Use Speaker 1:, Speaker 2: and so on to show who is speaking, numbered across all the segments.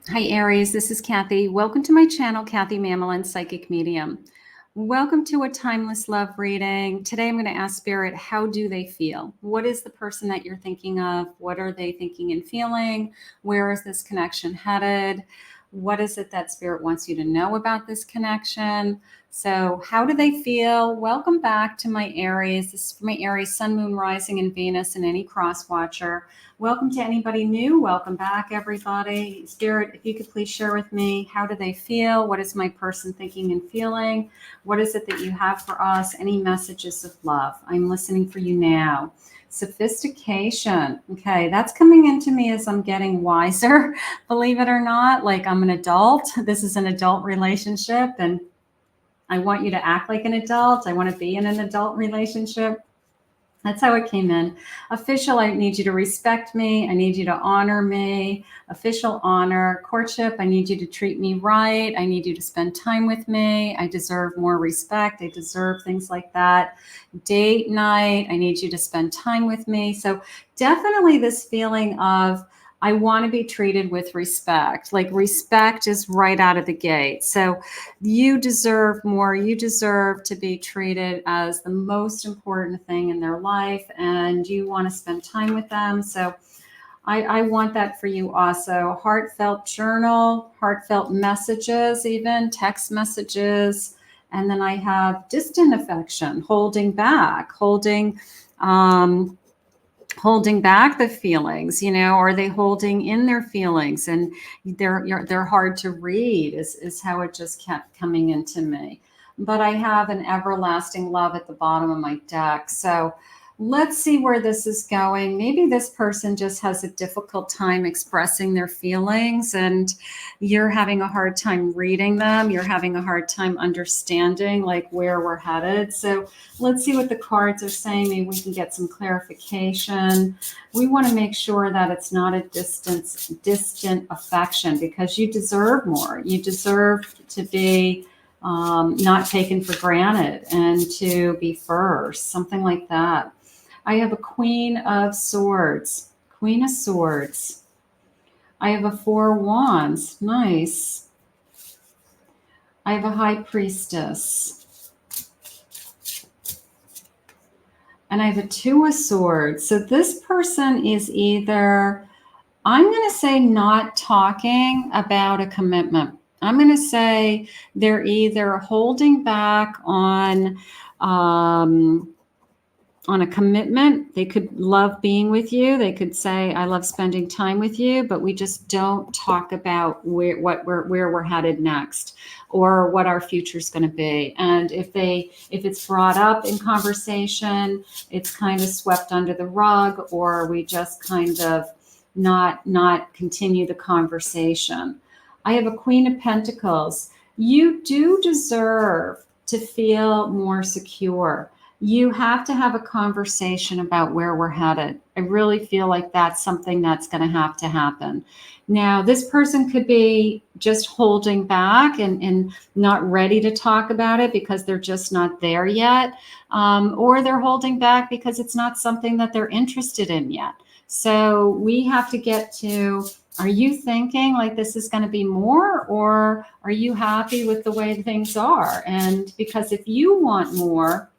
Speaker 1: Hi, Aries. This is Kathy. Welcome to my channel, Kathy Mamolen, Psychic Medium. Welcome to a timeless love reading. Today I'm going to ask Spirit, how do they feel? What is the person that you're thinking of? What are they thinking and feeling? Where is this connection headed? What is it that Spirit wants you to know about this connection? So how do they feel? Welcome back to my Aries. This is for my Aries, Sun, Moon, Rising, and Venus, and any cross watcher. Welcome to anybody new. Welcome back, everybody. Spirit, if you could please share with me, how do they feel? What is my person thinking and feeling? What is it that you have for us? Any messages of love? I'm listening for you now. Sophistication. Okay, that's coming into me as I'm getting wiser, believe it or not. Like I'm an adult. This is an adult relationship, and I want you to act like an adult. I want to be in an adult relationship. That's how it came in. Official, I need you to respect me. I need you to honor me. Official honor. Courtship, I need you to treat me right. I need you to spend time with me. I deserve more respect. I deserve things like that. Date night, I need you to spend time with me. So definitely this feeling of, I want to be treated with respect. Like respect is right out of the gate. So you deserve more. You deserve to be treated as the most important thing in their life, and you want to spend time with them. So I want that for you also. Heartfelt journal, heartfelt messages, even text messages. And then I have distant affection, holding back, holding back the feelings, are they holding in their feelings, and they're hard to read is how it just kept coming into me. But I have an everlasting love at the bottom of my deck. So let's see where this is going. Maybe this person just has a difficult time expressing their feelings, and you're having a hard time reading them. You're having a hard time understanding like where we're headed. So let's see what the cards are saying. Maybe we can get some clarification. We want to make sure that it's not a distant affection, because you deserve more. You deserve to be not taken for granted and to be first, something like that. I have a Queen of Swords. Queen of Swords. I have a Four Wands. Nice. I have a High Priestess. And I have a Two of Swords. So this person is either, I'm going to say, not talking about a commitment. I'm going to say they're either holding back on a commitment. They could love being with you. They could say, I love spending time with you, but we just don't talk about where we're headed next, or what our future is going to be. And if it's brought up in conversation, it's kind of swept under the rug, or we just kind of not continue the conversation. I have a Queen of Pentacles. You do deserve to feel more secure. You have to have a conversation about where we're headed. I really feel like that's something that's going to have to happen. Now, this person could be just holding back and not ready to talk about it because they're just not there yet. Or they're holding back because it's not something that they're interested in yet. So we have to get to, are you thinking like this is going to be more, or are you happy with the way things are? And because if you want more,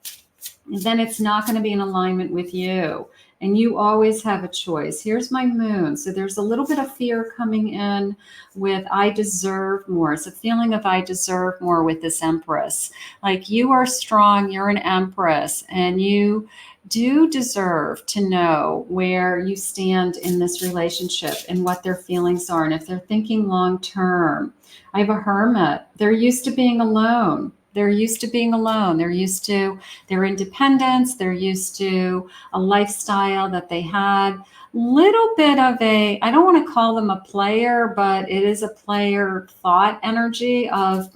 Speaker 1: then it's not going to be in alignment with you. And you always have a choice. Here's my moon. So there's a little bit of fear coming in with I deserve more. It's a feeling of I deserve more with this Empress. Like you are strong, you're an Empress, and you do deserve to know where you stand in this relationship and what their feelings are, and if they're thinking long term. I have a Hermit. They're used to being alone. They're used to being alone. They're used to their independence. They're used to a lifestyle that they had. Little bit of a, I don't want to call them a player, but it is a player thought energy of,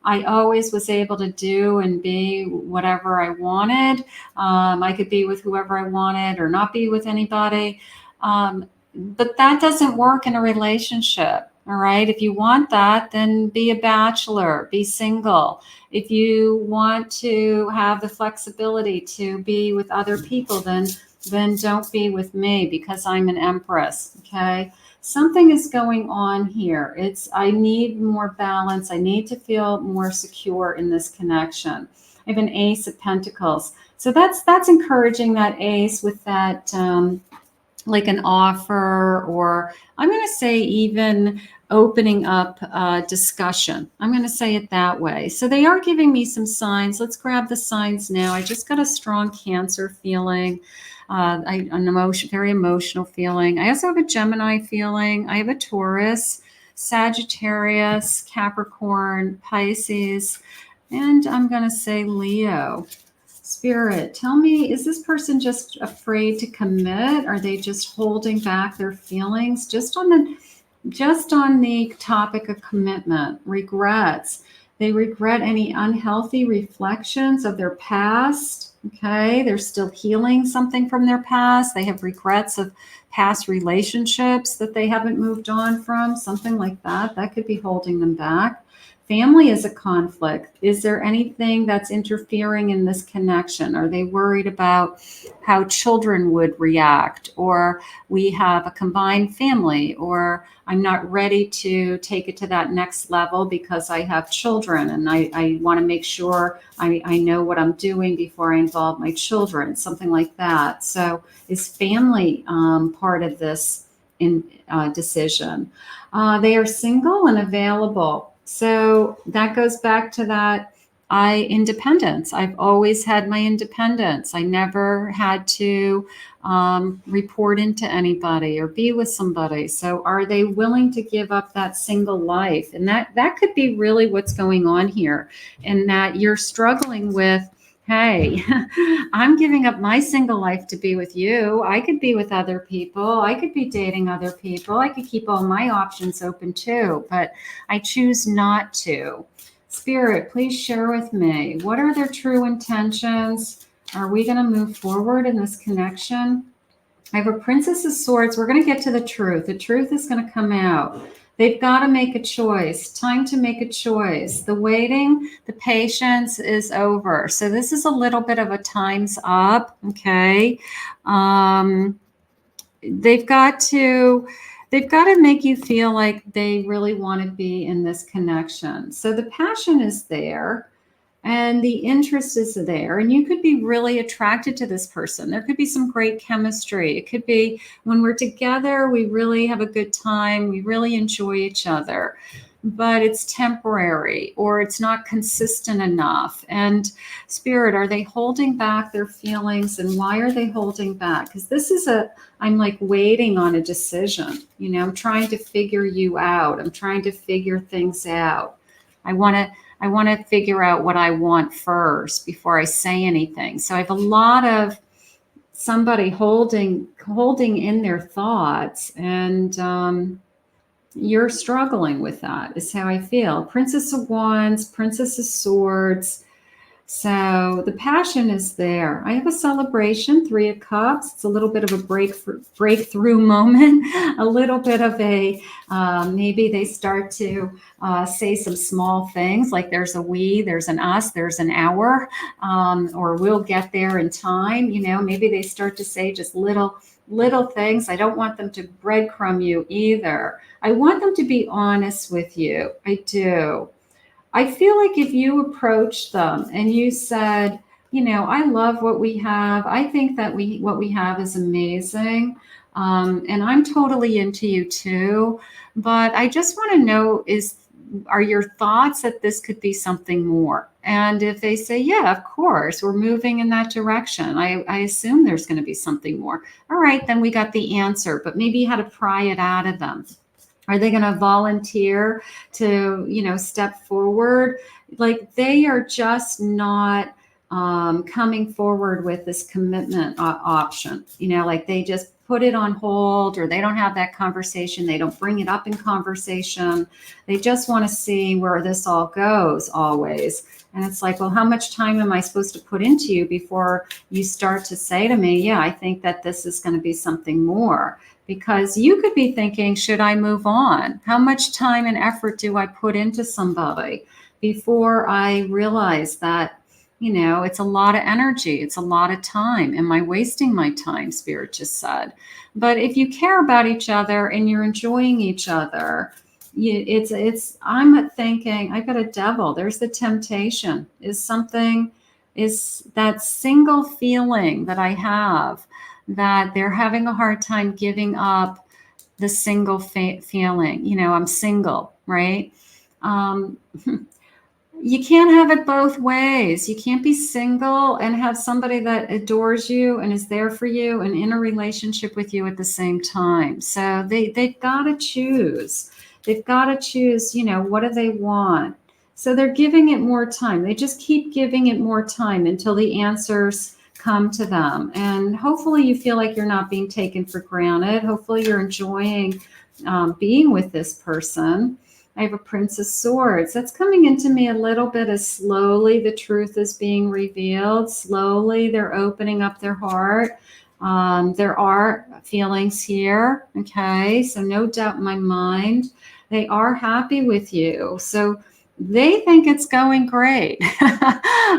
Speaker 1: I always was able to do and be whatever I wanted. I could be with whoever I wanted or not be with anybody. But that doesn't work in a relationship. All right. If you want that, then be a bachelor, be single. If you want to have the flexibility to be with other people, then don't be with me because I'm an Empress. Okay. something is going on here. I need more balance. I need to feel more secure in this connection. I have an Ace of Pentacles. So that's encouraging, that Ace, with that like an offer, or I'm going to say even opening up discussion. I'm going to say it that way. So they are giving me some signs. Let's grab the signs now. I just got a strong Cancer feeling, very emotional feeling. I also have a Gemini feeling. I have a Taurus, Sagittarius, Capricorn, Pisces, and I'm going to say Leo. Spirit, tell me, is this person just afraid to commit? Are they just holding back their feelings? Just on the topic of commitment, regrets. They regret any unhealthy reflections of their past. Okay, they're still healing something from their past. They have regrets of past relationships that they haven't moved on from, something like that. That could be holding them back. Family is a conflict. Is there anything that's interfering in this connection? Are they worried about how children would react? Or we have a combined family, or I'm not ready to take it to that next level because I have children, and I want to make sure I know what I'm doing before I involve my children, something like that. So is family part of this decision? They are single and available. So that goes back to that independence. I've always had my independence. I never had to report into anybody or be with somebody. So are they willing to give up that single life? And that could be really what's going on here, and that you're struggling with, hey, I'm giving up my single life to be with you. I could be with other people. I could be dating other people. I could keep all my options open too, but I choose not to. Spirit, please share with me. What are their true intentions? Are we going to move forward in this connection? I have a Princess of Swords. We're going to get to the truth. The truth is going to come out. They've got to make a choice. Time to make a choice. The waiting, the patience is over. So this is a little bit of a time's up. Okay. They've got to make you feel like they really want to be in this connection. So the passion is there. And the interest is there, and you could be really attracted to this person. There could be some great chemistry. It could be when we're together, we really have a good time. We really enjoy each other, but it's temporary, or it's not consistent enough. And Spirit, are they holding back their feelings, and why are they holding back? Because I'm like waiting on a decision. I'm trying to figure you out. I'm trying to figure things out. I want to figure out what I want first before I say anything. So I have a lot of somebody holding in their thoughts, and you're struggling with that, is how I feel. Princess of Wands, Princess of Swords. So the passion is there. I have a celebration, Three of Cups. It's a little bit of a breakthrough moment, a little bit of a, maybe they start to say some small things like there's a we, there's an us, there's an our, or we'll get there in time. Maybe they start to say just little things. I don't want them to breadcrumb you either. I want them to be honest with you. I do. I feel like if you approached them and you said, I love what we have. I think that what we have is amazing. And I'm totally into you too. But I just want to know, are your thoughts that this could be something more? And if they say, yeah, of course, we're moving in that direction, I assume there's going to be something more. All right, then we got the answer, but maybe you had to pry it out of them. Are they going to volunteer to, step forward? Like they are just not coming forward with this commitment option. Like they just put it on hold, or they don't have that conversation. They don't bring it up in conversation. They just want to see where this all goes always. And it's like, well, how much time am I supposed to put into you before you start to say to me, yeah, I think that this is going to be something more? Because you could be thinking, should I move on? How much time and effort do I put into somebody before I realize that You know, it's a lot of energy. It's a lot of time. Am I wasting my time? Spirit just said. But if you care about each other and you're enjoying each other, I'm thinking, I got a devil. There's the temptation. Is that single feeling that I have that they're having a hard time giving up the single feeling. You know, I'm single, right? Um, you can't have it both ways. You can't be single and have somebody that adores you and is there for you and in a relationship with you at the same time. So they've got to choose. They've got to choose, you know, what do they want? So they're giving it more time. They just keep giving it more time until the answers come to them. And hopefully you feel like you're not being taken for granted. Hopefully you're enjoying being with this person. I have a Prince of Swords. That's coming into me a little bit as slowly the truth is being revealed. Slowly they're opening up their heart. There are feelings here. Okay. So no doubt in my mind, they are happy with you. So they think it's going great.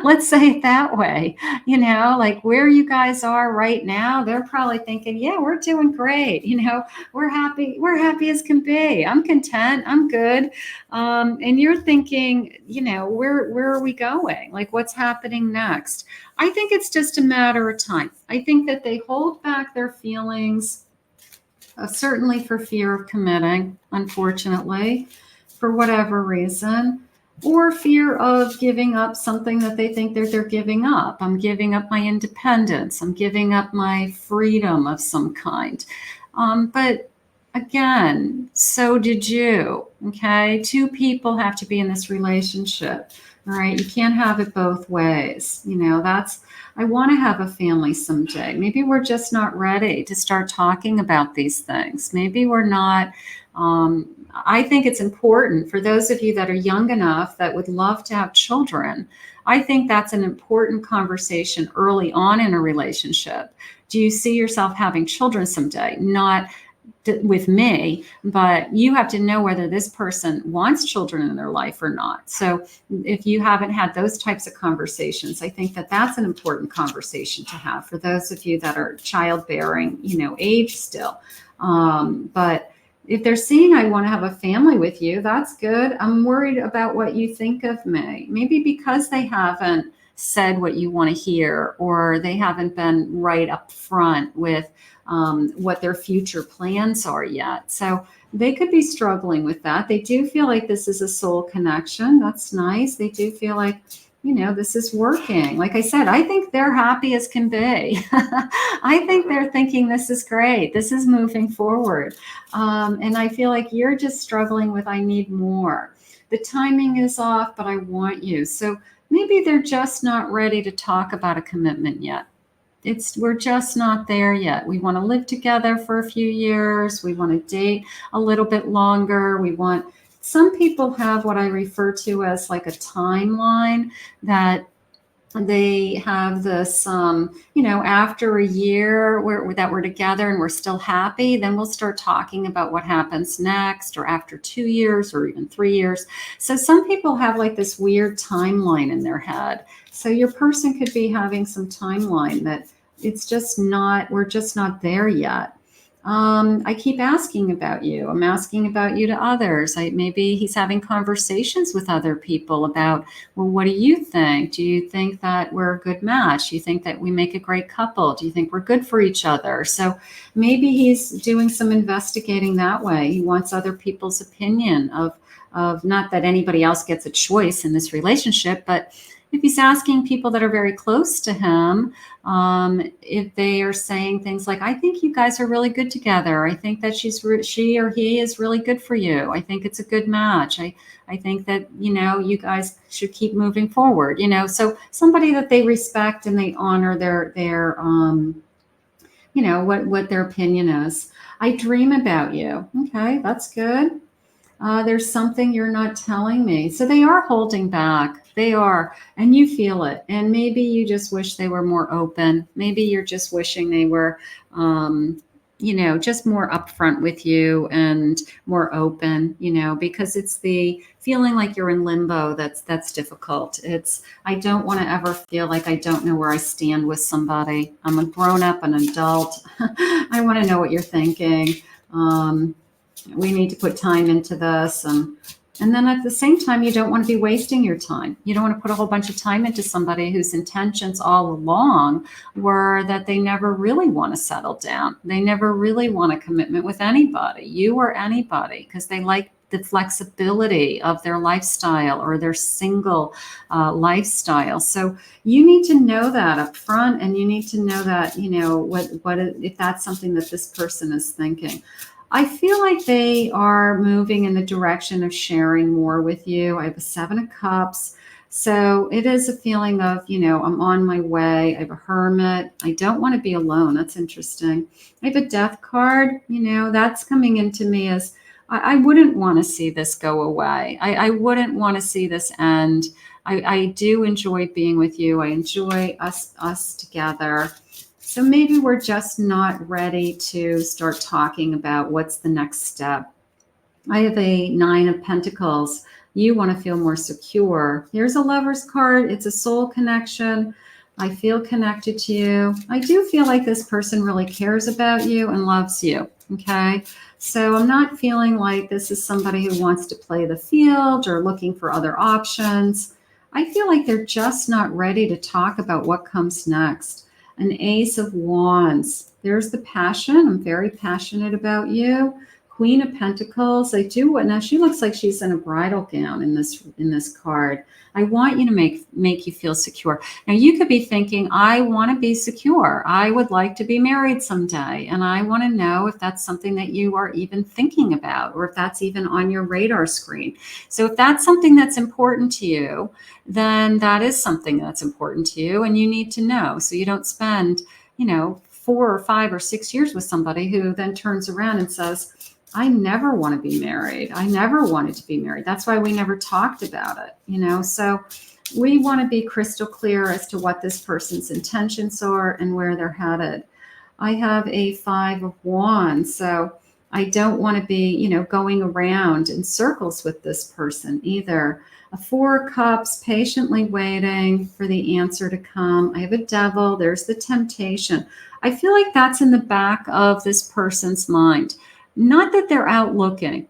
Speaker 1: Let's say it that way. You know, like where you guys are right now, they're probably thinking, yeah, we're doing great. You know, we're happy as can be. I'm content, I'm good. And you're thinking, you know, where are we going? Like what's happening next? I think it's just a matter of time. I think that they hold back their feelings, certainly for fear of committing, unfortunately, for whatever reason, or fear of giving up something that they think they're giving up. I'm giving up my independence. I'm giving up my freedom of some kind. But again, so did you. Okay. Two people have to be in this relationship. All right. You can't have it both ways. You know, I want to have a family someday. Maybe we're just not ready to start talking about these things. Maybe we're not. I think it's important for those of you that are young enough that would love to have children. I think that's an important conversation early on in a relationship. Do you see yourself having children someday? Not with me, but you have to know whether this person wants children in their life or not. So if you haven't had those types of conversations, I think that that's an important conversation to have for those of you that are childbearing, you know, age still. But if they're seeing I want to have a family with you, that's good. I'm worried about what you think of me. Maybe because they haven't said what you want to hear, or they haven't been right up front with what their future plans are yet. So they could be struggling with that. They do feel like this is a soul connection. That's nice. They do feel like, you know, this is working. Like I said, I think they're happy as can be. I think they're thinking this is great. This is moving forward. And I feel like you're just struggling with, I need more. The timing is off, but I want you. So maybe they're just not ready to talk about a commitment yet. We're just not there yet. We want to live together for a few years. We want to date a little bit longer. Some people have what I refer to as like a timeline, that they have this, you know, after a year that we're together and we're still happy, then we'll start talking about what happens next, or after 2 years or even 3 years. So some people have like this weird timeline in their head. So your person could be having some timeline that we're just not there yet. I keep asking about you. I'm asking about you to others. Maybe he's having conversations with other people about, well, what do you think? Do you think that we're a good match? Do you think that we make a great couple? Do you think we're good for each other? So maybe he's doing some investigating that way. He wants other people's opinion of not that anybody else gets a choice in this relationship, but if he's asking people that are very close to him, if they are saying things like, I think you guys are really good together. I think that she or he is really good for you. I think it's a good match. I think that, you know, you guys should keep moving forward, you know. So somebody that they respect and they honor their you know, what their opinion is. I dream about you. Okay, that's good. There's something you're not telling me. So they are holding back. They are. And you feel it. And maybe you just wish they were more open. Maybe you're just wishing they were just more upfront with you and more open, because it's the feeling like you're in limbo that's difficult. I don't want to ever feel like I don't know where I stand with somebody. I'm a grown up, an adult. I want to know what you're thinking. Um, we need to put time into this, and then at the same time, you don't want to be wasting your time. You don't want to put a whole bunch of time into somebody whose intentions all along were that they never really want to settle down. They never really want a commitment with anybody, you or anybody, because they like the flexibility of their lifestyle or their single lifestyle. So you need to know that up front, and you need to know that, what if that's something that this person is thinking. I feel like they are moving in the direction of sharing more with you. I have a 7 of Cups. So it is a feeling of, I'm on my way. I have a Hermit. I don't want to be alone. That's interesting. I have a Death card. That's coming into me as I wouldn't want to see this go away. I wouldn't want to see this end. I do enjoy being with you. I enjoy us together. So maybe we're just not ready to start talking about what's the next step. I have a 9 of Pentacles. You want to feel more secure. Here's a Lover's card. It's a soul connection. I feel connected to you. I do feel like this person really cares about you and loves you. Okay. So I'm not feeling like this is somebody who wants to play the field or looking for other options. I feel like they're just not ready to talk about what comes next. An Ace of Wands. There's the passion. I'm very passionate about you. Queen of Pentacles. Now she looks like she's in a bridal gown in this card. I want you to make you feel secure. Now you could be thinking, I want to be secure. I would like to be married someday. And I want to know if that's something that you are even thinking about, or if that's even on your radar screen. So if that's something that's important to you, then that is something that's important to you, and you need to know. So you don't spend, 4 or 5 or 6 years with somebody who then turns around and says, I never want to be married. I never wanted to be married. That's why we never talked about it, So we want to be crystal clear as to what this person's intentions are and where they're headed. I have a 5 of Wands. So I don't want to be, going around in circles with this person either. A 4 of Cups, patiently waiting for the answer to come. I have a Devil. There's the temptation. I feel like that's in the back of this person's mind. Not that they're out looking,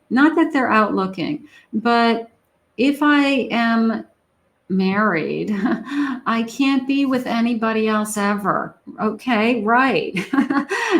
Speaker 1: but if I am married, I can't be with anybody else ever. Okay, right.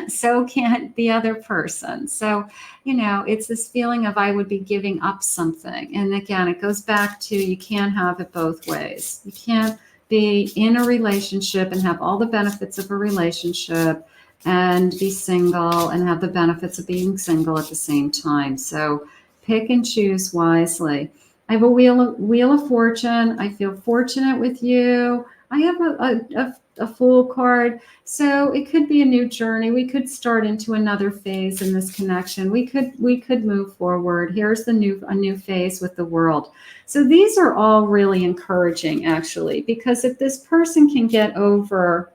Speaker 1: So can't the other person. So, it's this feeling of I would be giving up something. And again, it goes back to you can't have it both ways. You can't be in a relationship and have all the benefits of a relationship and be single and have the benefits of being single at the same time. So pick and choose wisely. I have a wheel of fortune. I feel fortunate with you. I have a Fool card. So it could be a new journey. We could start into another phase in this connection. We could move forward. Here's a new phase with the World. So these are all really encouraging, actually, because if this person can get over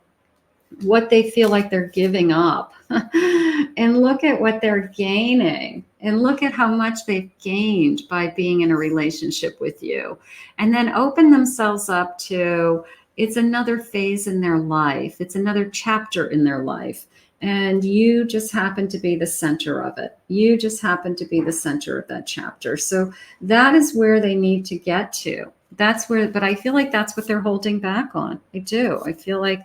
Speaker 1: what they feel like they're giving up and look at what they're gaining and look at how much they've gained by being in a relationship with you, and then open themselves up to it's another phase in their life. It's another chapter in their life. And you just happen to be the center of it. You just happen to be the center of that chapter. So that is where they need to get to. But I feel like that's what they're holding back on. I do. I feel like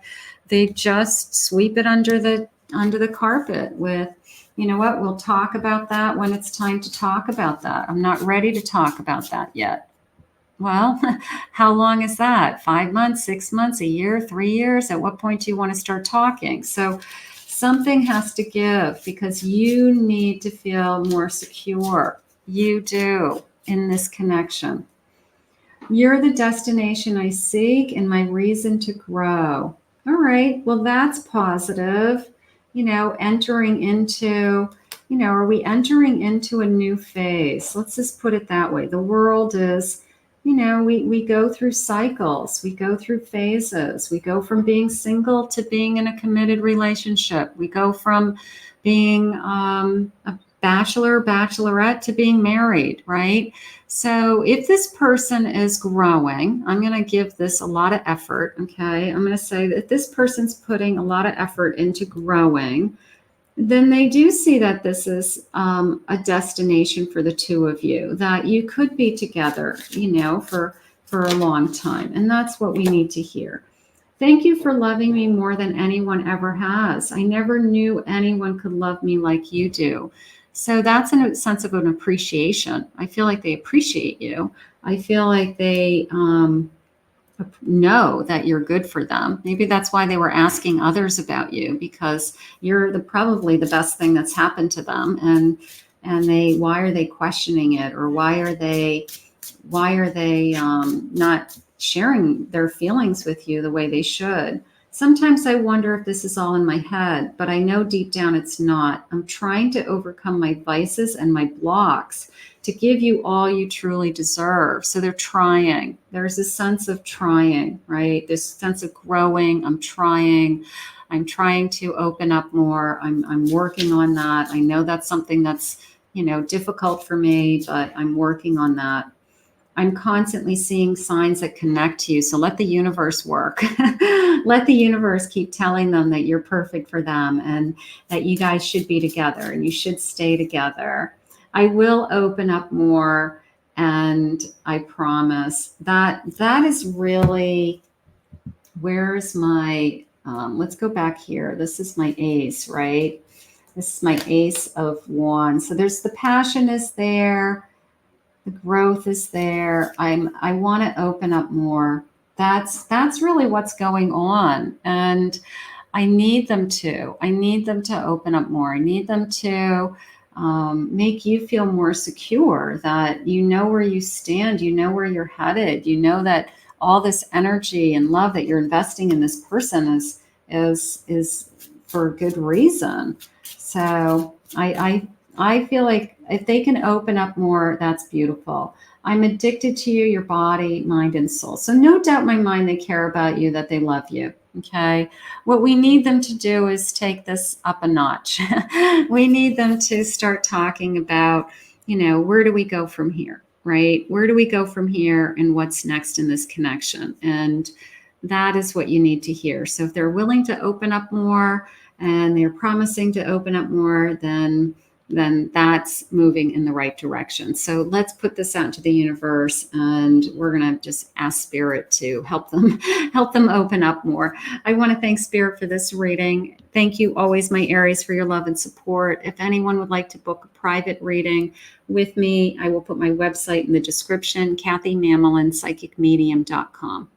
Speaker 1: they just sweep it under the carpet with, you know what, we'll talk about that when it's time to talk about that. I'm not ready to talk about that yet. Well, how long is that? 5 months, 6 months, a year, 3 years? At what point do you want to start talking? So something has to give because you need to feel more secure. You do in this connection. You're the destination I seek and my reason to grow. All right, well, that's positive. Entering into, are we entering into a new phase? Let's just put it that way. The World is, we go through cycles, we go through phases, we go from being single to being in a committed relationship. We go from being a bachelorette to being married, right? So if this person is growing, I'm going to give this a lot of effort. Okay. I'm going to say that if this person's putting a lot of effort into growing, then they do see that this is a destination for the two of you, that you could be together, for a long time. And that's what we need to hear. Thank you for loving me more than anyone ever has. I never knew anyone could love me like you do. So that's a sense of an appreciation. I feel like they appreciate you. I feel like they know that you're good for them. Maybe that's why they were asking others about you, because you're probably the best thing that's happened to them. And why are they questioning it, or why are they not sharing their feelings with you the way they should? Sometimes I wonder if this is all in my head, but I know deep down it's not. I'm trying to overcome my vices and my blocks to give you all you truly deserve. So they're trying. There's a sense of trying, right? This sense of growing. I'm trying to open up more. I'm working on that. I know that's something that's, difficult for me, but I'm working on that. I'm constantly seeing signs that connect to you. So let the universe work. Let the universe keep telling them that you're perfect for them, and that you guys should be together and you should stay together. I will open up more, and I promise that is really, where's my, let's go back here. This is my ace, right? This is my ace of wands. So there's the passion is there. The growth is there. I want to open up more. That's really what's going on. And I need them to open up more. I need them to make you feel more secure, that you know where you stand, you know where you're headed, you know that all this energy and love that you're investing in this person is for a good reason. So I feel like if they can open up more, that's beautiful. I'm addicted to you, your body, mind, and soul. So no doubt in my mind, they care about you, that they love you. Okay. What we need them to do is take this up a notch. We need them to start talking about, where do we go from here, right? Where do we go from here, and what's next in this connection? And that is what you need to hear. So if they're willing to open up more, and they're promising to open up more, then that's moving in the right direction. So let's put this out to the universe, and we're going to just ask Spirit to help them open up more. I want to thank Spirit for this reading. Thank you always, my Aries, for your love and support. If anyone would like to book a private reading with me, I will put my website in the description, KathyMamolen, psychicmedium.com.